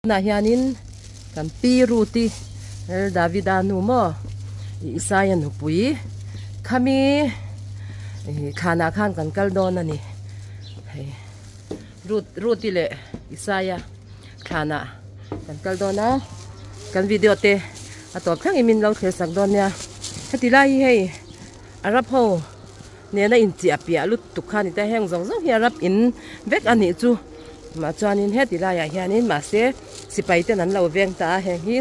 na hianin kan pi ruti Davida nu mo Isaya nu pui kami khana khan kan kaldon ani ruti le Isaya khana kan kaldona kan video te atop thang imin lo thel sak don ya heti lai hei arab ho ne na in chi apia lut tu khan ita heng zong zong hi arab in vek ani chu ma chuanin heti lai ya hianin ma se sipai te nan lo veng ta heng hi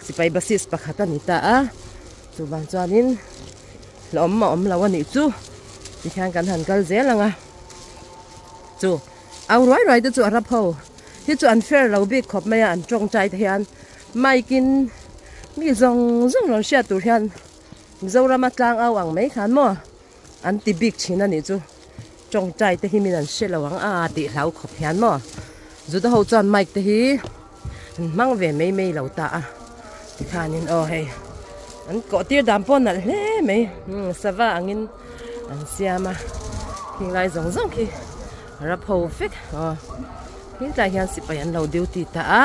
sipai basis pakhat ani ta a chu bang chuanin lom ma om lo ani chu ti khang kan han kal zelanga chu au roi te chu arab ho hi chu unfair lo bi khop mai an tong chai te hian mai kin mi zong lo sia tur hian zorama tlang awang mai khan mo an ti big china ni chu tong chai te hi min an se lawang a ti hlau khop hian mo zu da ho chan mic te hi mang ve mei lo ta a ti khanin o hei an ko tir dam pon na le mei sava angin an siama hi lai zong ki rap ho fik hi lai hian si payan lo duty ta a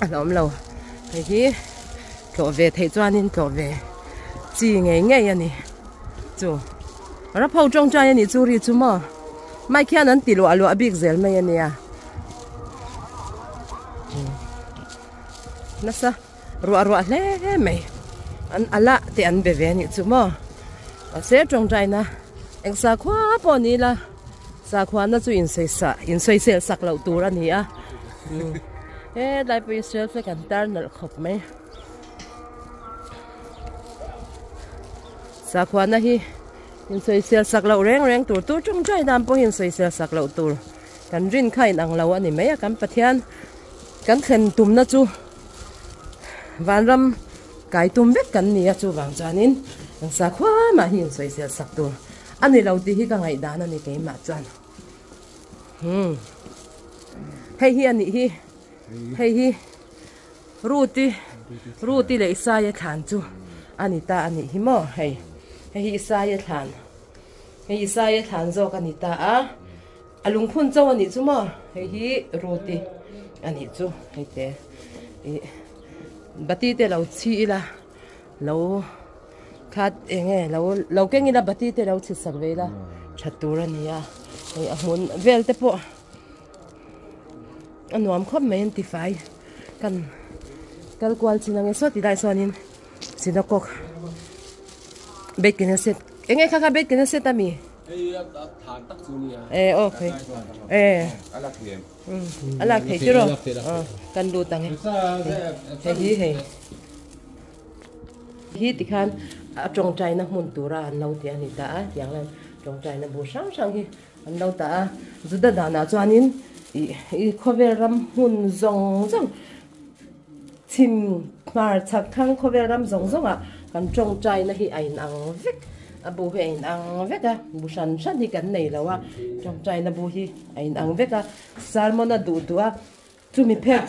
alom lo hei hi ko ve thei chuanin ko ve chi nge ani chu rap ho tong chai ani chu ri chu mo mai khian an ti lo alo big zel mai ani a nasa ruwa le mai an ala te an be ve ni chu mo se tong chai na eng sa khwa po ni la sa khwa na chu in sei sel sak lo tur ani a dai po self le kan tar nal khop mai sa khwa na hi in sei sel sak lo reng tur tong chai dam po in sei sel sak lo tur kan rin khai nang lo ani mai kan pathian kan khen tum na chu vanram kai tum vek kan ni a chu wang chanin sa khwa ma hi in sei sel sak tur ani lo ti hi ka ngai dan ani ke ma chan hei hi ani hi hei hi ruti le Isaya than chu ani ta ani hi mo hei Isaya than zo kan ta a alung phun chaw ani chu mo hei hi ruti ani chu hei te bati te lo chi ila lo khat enge lo keng ila bati te lo chi sak vela thatura nia hei amun vel te po anuam khop men ti fai kan kal kwal chinang so ti dai sonin sinakok bacon set enge kha bacon set ami than tak chu ni okay alak thei chiro kan lu tang hi ti khan atong chai na mun tura an lo ti ani ta yang lan tong chai na bu sang hi an lo ta zuda dana chuanin i khover ram hun zong chim mar chak khang khover ram zong a kan tong chai na hi ain ang vek abu he ain ang vek a bu san hi kan nei lawa tong chai na bu hi ain ang vek a salmon a du a chumi phek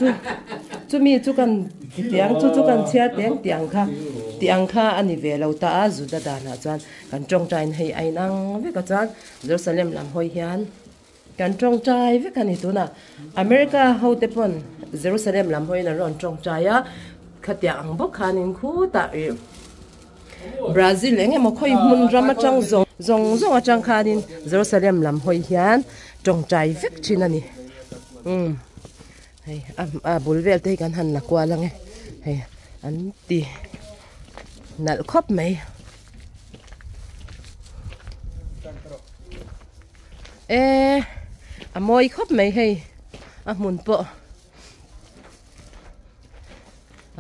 chu mi chu kan tiang chu kan chia tiang kha ani ve lo ta a zu da na chuan kan tong chai na hi ain ang vek a chuan Jerusalem lam hoi hian kan tong chai vek ani tu na America ho te pon Jerusalem lam hoi na ron tong chai a khatia ang bok khanin khu ta Brazil enge mo khoi mun drama chang zong a chang khanin Jerusalem lam hoi hian tong chai vek chin ani hei bulvel te kan han la kwa lang hei an ti nal khop mai moi khop mai hei mun po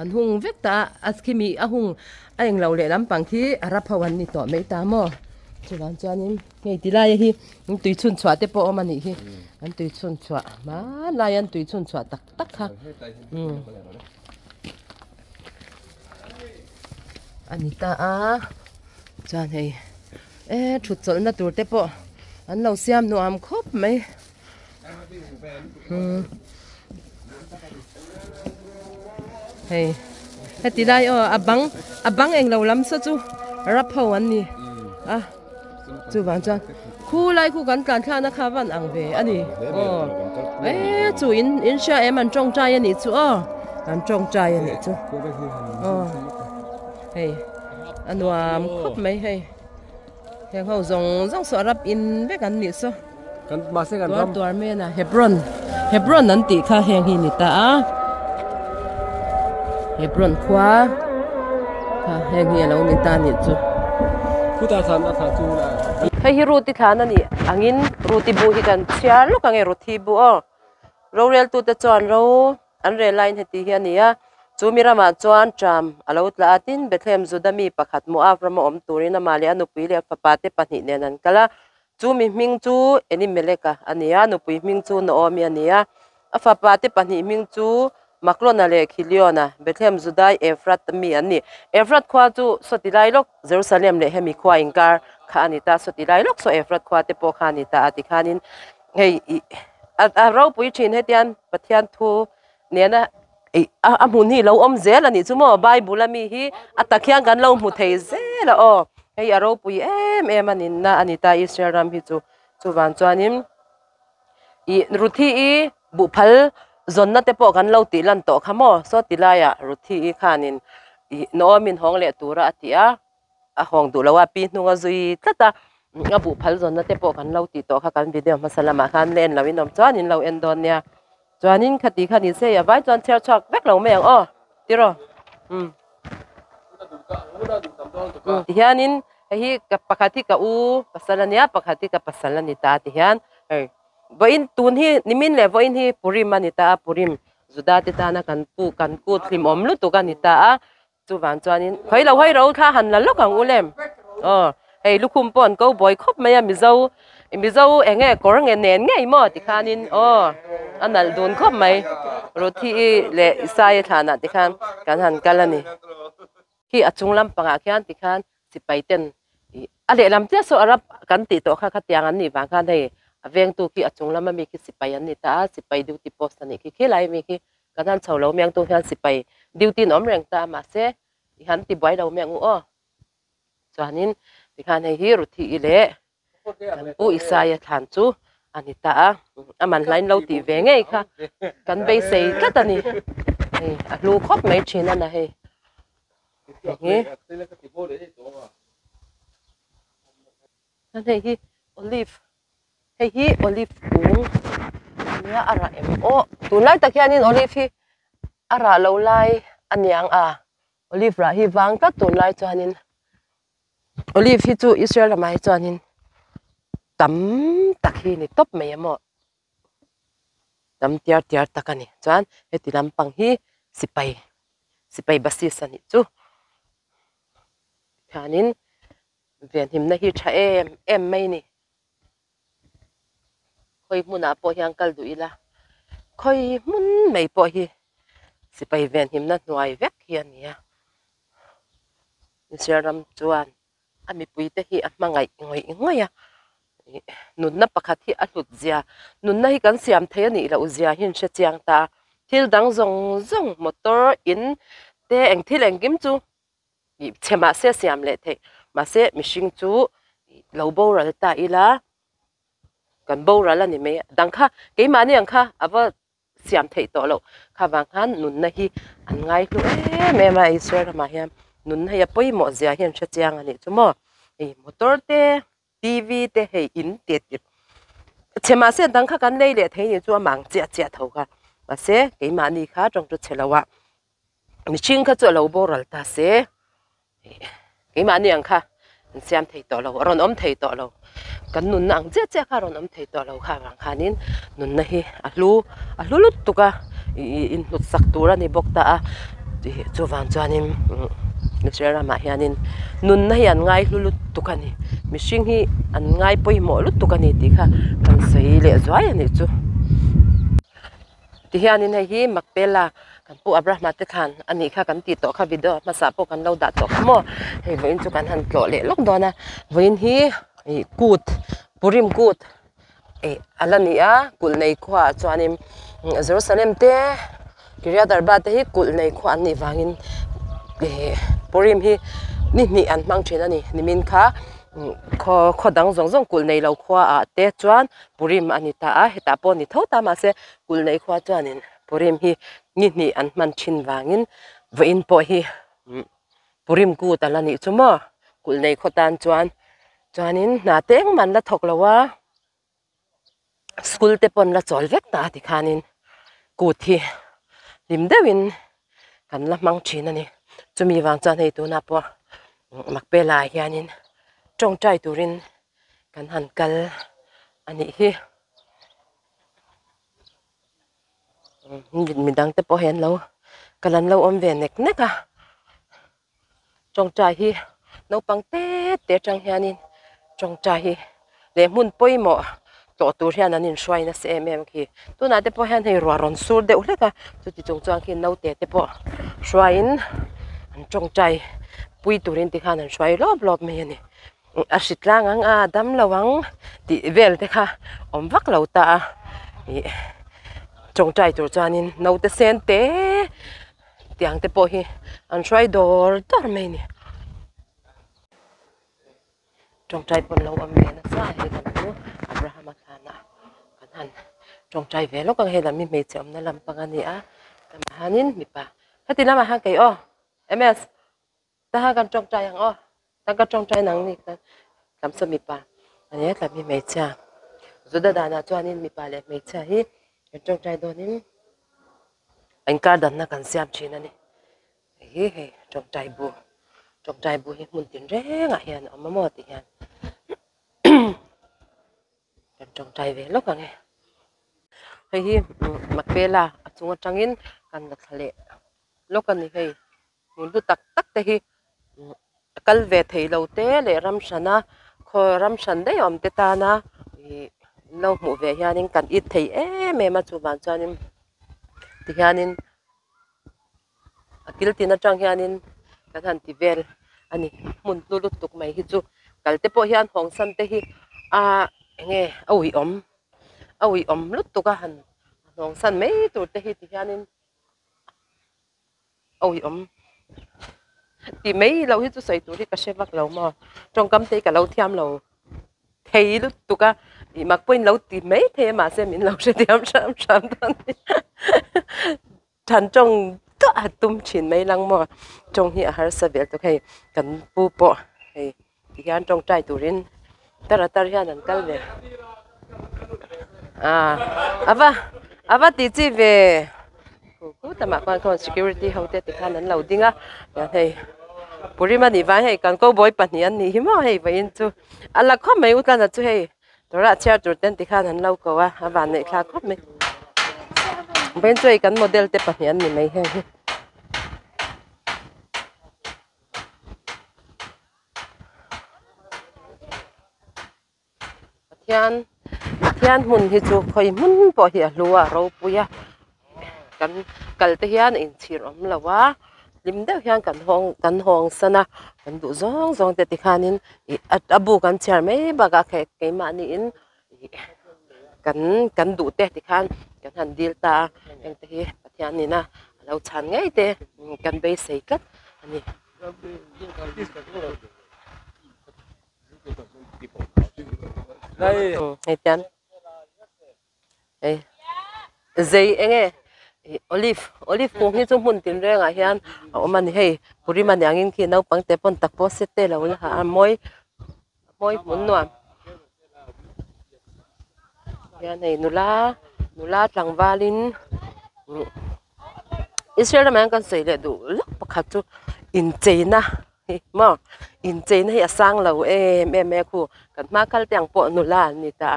an hung vek ta askimi hung aeng lo le lam pang thi arap hawan ni to mai ta mo chuan chuanin ngei ti lai hi tui chun chwa te po mani hi an tui chun chwa ma lai an tui chun chwa tak kha anita a chuan hei thut chol na tur te po an lo siam nu am khop mai hei heti lai abang eng lo lam sa chu rap ho an ni chu wang chuan khu lai khu kan tlan thla na kha van ang ve ani chu in sha em an tong trai ani chu an tong trai ani chu hey anuam khop mai hey heng ho zong so rap in ve kan ni so kan ma se kan ram tuar me na Hebron nan ti kha heng hi ni ta Hebron khwa kha heng hi lo ni ta ni chu puta san na tha chu la hei hi ruti thana ni angin ruti bu hi kan chiar lo ka nge ruti bu ro rel tu te chuan ro an re line heti hi ania chu mirama chuan tram alo tla atin Bethlehem Judami pakhat mu aframa om turin amali anu pui le papate pahnih nen an kala chu mi hming chu eni meleka ania nu pui hming chu no omi ania a papate pahnih hming chu maklona le khiliona Bethlehem Judai Efrat mi ani Efrat khwa chu sotilai lok Jerusalem le hemi khwa inkar kha ani ta sotilai lok so Efrat khwa te po kha ni ta ati khanin hei a ro pui thin hetian pathian thu nena amun hi lo om zel ani chu mo Bible ami hi atakhiang kan lo mu thei zel hei aro pui em anin na ani ta Israel ram hi chu wan chuanin ruthi bu phal zonna te po kan lo ti lan to khamo so tilaya ruthi khanin nomin hong le tura atia a hong du lawa pi hnunga zui tata abu phal zonna te po kan lo ti to kha kan video masalama khan len lawin om chuanin lo endon nia chuanin khati khani se ya vai chuan cher chak vek lo meng tiro hianin hi ka pakhati ka u pasalania pakhati ka pasalani ta ti hian voin tun hi nimin le voin hi purim anita purim zudati ta na kan pu kan ku thlim om lu tu kan ita chu wan chuanin hoi ro tha han la lo kang ulem hei lukhum pon ko boy khop maya mi zo enge kor nge nen nge mo ti khanin anal dun khop mai rothi le isai thana ti khan kan han kalani hi achunglam panga khian ti khan sipaiten ale lam te so arab kan ti to kha tiang an ni wang khan hei aveng tu ki achunglam mi ki sipai an ni ta sipai duty post ani ki khilai mi ki kan chho lo meng tu hian sipai duty nom reng ta ma se han ti boy lo meng chuanin ti khan hei hi ruthi ile u isaya than chu anita aman line lo ti ve ngei kha kan be sei tlatani a lu khop mai thina na hei hei hi olive kung nia ara tunlai takhianin olive hi ara lo lai aniang olive ra hi wang ta tunlai chuanin olive hi chu Israel mai chuanin tam takhi ni top mai amo tam tiar takani chuan heti lampang hi sipai basis ani chu khanin ven him na hi tha em mai ni khoi muna po hyang kal du ila khoi mun mai po hi sipai ven him na nuai vek hi ania Israel chuan ami puite hi amangai ngoi nun na pakhat hi alut zia nun na hi kan siam the ani la uzia hin she chiang ta thil dang zong motor in te eng thil eng kim chu chema se siam le the ma se mishing chu lo bo ra ta ila kan bo ra la ni me dang kha ke ma ni ang kha ava siam thei to lo kha wang khan nun na hi an ngai lu me ma Israel ma hiam nun na ya poi mo zia hin she chiang ani chu mo motor te TV te hei in te chema se dang kha kan lei le thei ni chu mang chia tho ka ma se ke ma ni kha tong tu chelawa mi ching kha chu lo bo ral ta se ke ma ni ang kha siam thei to lo ron om thei to lo kan nun nang che kha ron om thei to lo kha wang khanin nun na hi alu lut tu ka in lut sak tur ani bok ta chu wan chuanin Israel ma hianin nun na hian ngai lulut tukani mishing hi an ngai poi mo lut tukani ti kha kan sei le zwai ani chu ti hianin hi makpela kan pu Abraham te khan ani kha kan ti to kha video ma sa po kan lo da to mo hei voin chu kan han tlo le lok dona voin hi kut purim kut alania kul nei khwa chuanin Jerusalem te Kiryat Arba te hi kul nei khwa ani wangin purim hi ni an mang thina ni nimin kha kho dang zong zong kul nei lo khwa a te chuan purim ani ta a heta pawh ni tho ta ma se kul nei khwa chuanin purim hi ni ni an man thin wangin voin pawh hi purim ku talani chumo kul nei khotan chuanin na teng man la thok lowa school te pon la chol vek ta ti khanin ku thi lim dewin kan la mang thin ani chumi wang chan hei tu na pawh makpe la hianin trong trai turin kan han kal ani hi midang te pawh hen lo kalan lo om ve nek nek a trong trai hi no pang te tang hianin trong trai hi le mun poimo to tur hian anin hruai na se em khi tuna te pawh hian hei ruaron sur deuh hleka chuti chungchuang khi no te pawh hruain an trong trai pui turin ti khan an hruai lop lop mai ani a hritlang ang a dam lawang ti vel te kha om vak lo ta trong trai tur chuanin no te sen te tiang te pawh hi an hruai dor mai ni trong trai pon lo am ve na sa he kan tu Abraham khana kan han trong trai ve lo kang he la mi me chom na lam pang ani a tam hanin mi pa hati lama ha kai o ms ta ha kan trong trai ang o ta ka trong trai nang ni kan kam so mi pa ani la mi me cha zuda dana chuanin mi pa le me cha hi kan trong trai donin anh ka dan na kan siam chin ani he trong trai bu hi mun tin re nga hian amamo ti hian kan trong trai ve lo ka nge hei hi makpela achunga tangin kan la thale lo kan ni hei mun bu tak tak te hi kal ve thei lo te le ram shana kho ram shan de om te ta na lo mu ve hianin kan it thei me ma chu ban chanin ti hianin akil tina tang hianin kan han ti vel ani mun lulut tuk mai hi chu kalte po hian hong san te hi a nge awi om lut tuka han hong san mai tur te hi ti hianin awi om ti mai lo hi chu sai tur hi ka shewak lo ma trong kam te ka lo thiam lo thei lut tuka i mak poin lo ti mai the ma se min lo se thiam sam sam tan than trong to tum chin mai lang mo trong hi har sa vel to kai kan pu po hei ti hian trong trai turin tar hian an kal ve ava ti chi ve ku tama kon security hote ti khan an lo dinga ya hei purima ni vai hei kan ko boy panian ni hi mo hei vein chu ala kho mai utan chu hei tora chair tur ten ti khan an lo ko wa awan nei kha khop mai vein chu kan model te panian ni mai hei thian mun hi chu khoi mun po hi lua ro puya kan kalte hian in thir om lawa lim deuh hian kan hong sana kan du zong te ti khanin abu kan char mai baga khe keima ni in kan du te ti khan kan han dil ta eng te hi pathian ni na lo chan ngai te kan be sei kat ani đây hei tian ei zei enge olive kung hi chu mun tin renga hian oman hei purima nyangin khi no pang te pon takpo se te lo la ha moi mun nuam hian hei nula tlangwalin Israel man kan sei le du lak pakhat chu in cheina mo in cheina hi asang lo me khu kan ma kal tiang po nula ni ta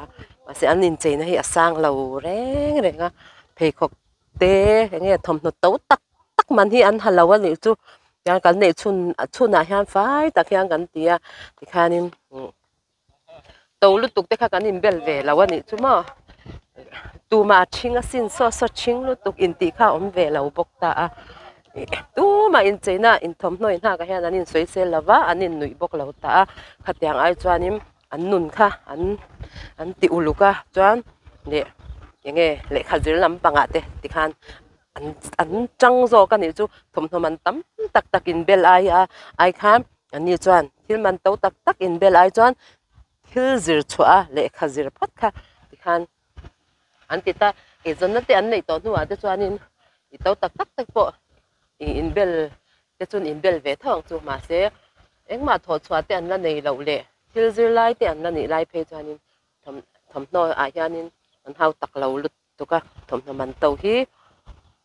ma se an in cheina hi asang lo renga phei khok te nge thom no to tak man hi an halawa ni chu yang kan nei chuna hian fai tak hian kan tia ti khanin to lu tuk te kha kan in bel ve lawa ni chu mo tu ma thinga sin so thing lu tuk in ti kha om ve lo bok ta a tu ma in cheina in thom noi na ka hian anin soi sel lawa anin nui bok lo ta khatiang ai chuanin an nun kha an ti uluka chuan le nge le khazir lam panga te ti khan an chang zo ka ni chu thom an tam tak in bel ai khan อันนี้จวนทิลมันเต้าตักตักอินเบลไอจวนทิลจิรชัวเลขาจิรพัดค่ะที่คันอันติตาเอจนนั่นแต่อันไหนตัวหนูอ่ะแต่จวนนี้อีเต้าตักตักตักปะอินเบลแต่จวนอินเบลเวทองจูมาเสเอ็งมาถอดชัวแต่อันนั้นในเราเลยทิลจิรไลแต่อันนั้นในไลเพจวนนี้ทำน้อยอาญานี้มันเฮาตักเราลุดตุกะทำมันเต้าฮี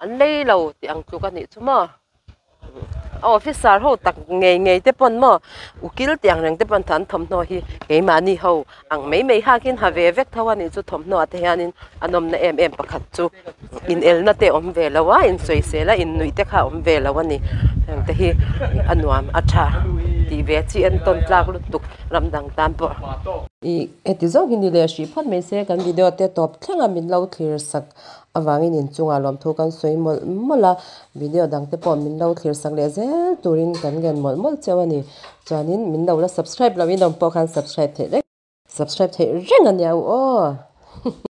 อันนี้เราที่อังตุกันนี่ชั่วโมงofficer ho tak ngei te pon mo ukil tiang reng te pon than thom no hi ke mani ho ang mei ha kin ha ve vek thawani chu thom no ate hianin anom na em pakhat chu in el na te om ve lawa in soi se la in nui te kha om ve lawani ang te hi anuam acha ti ve chi an ton tlak lu tuk ramdang tam po I etizong hindi le shi phat me se kan video te top thlenga min lo clear sak awangin in chunga lom thu kan soi mola video dang te pom min lo clear sak le zel turin kan gen mol chawani chanin min lo la subscribe lawin dom po kan subscribe the reng an yaw o